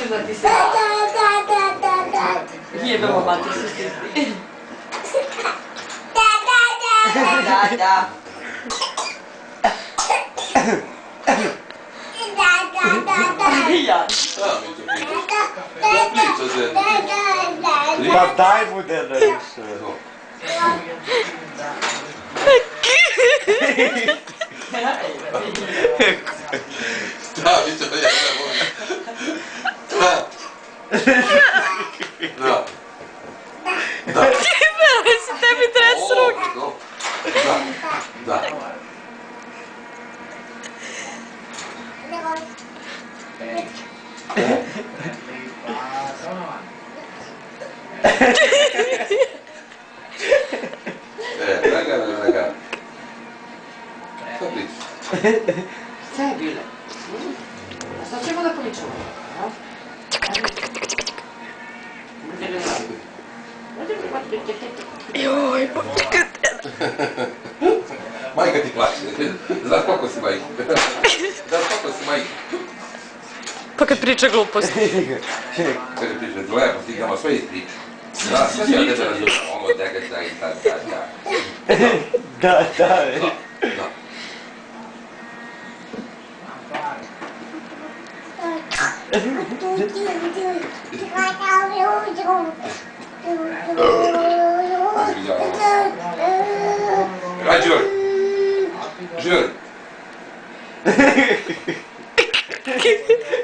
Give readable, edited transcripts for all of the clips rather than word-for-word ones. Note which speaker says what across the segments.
Speaker 1: hoćeš da ti se jebemo mater se stisti. Da. Ja.
Speaker 2: Pa daj mu da više.
Speaker 3: Da, mi ćemo ja ne volim. Da.
Speaker 1: Jebele se tebi tres ruke.
Speaker 3: Da. Draga. Šta pričaš?
Speaker 1: Šta je bilo? A sad ćemo da pričamo.
Speaker 4: Joj,
Speaker 3: Majka ti plaće. Znaš koliko si majka?
Speaker 4: pa kad priča gluposti.
Speaker 3: Kaže priča, lepo ti gama sve ispriča. Da, sve će ja tebe razumem. Ovo da i
Speaker 2: Da.
Speaker 3: Da. Aj, Đuri!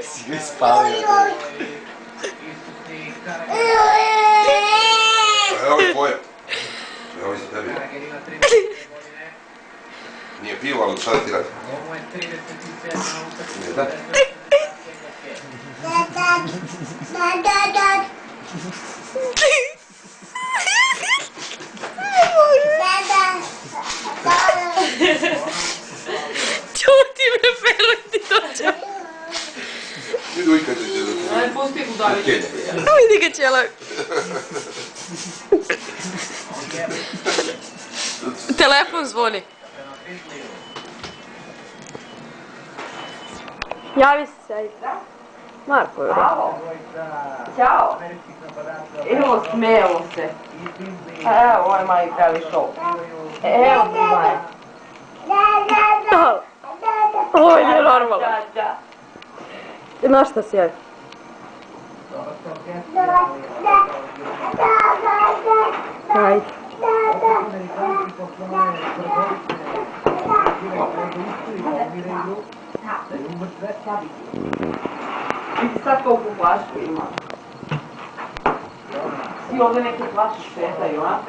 Speaker 2: Si mi spalio.
Speaker 3: Evo je tvoje. Evo je za tebi. Nije pivo, ali šta da ti radi? Nije da?
Speaker 4: Čuti me, Feroj, ti dođe.
Speaker 3: Vidu i kad će da ti...
Speaker 1: Aj, pusti Budavića.
Speaker 4: Vidi ga ćela. Telefon zvoni. Javi se, ajde. Marko je.
Speaker 1: Ćao. Evo, smijemo se. Evo, ovaj mali pravi šov. Evo, Budavić.
Speaker 4: Ovo nije normalno.
Speaker 1: Da.
Speaker 4: Na šta si javi? Ajde.
Speaker 1: Vidi sad koliko flašku ima. Svi ovdje neke flaše špetaju, a?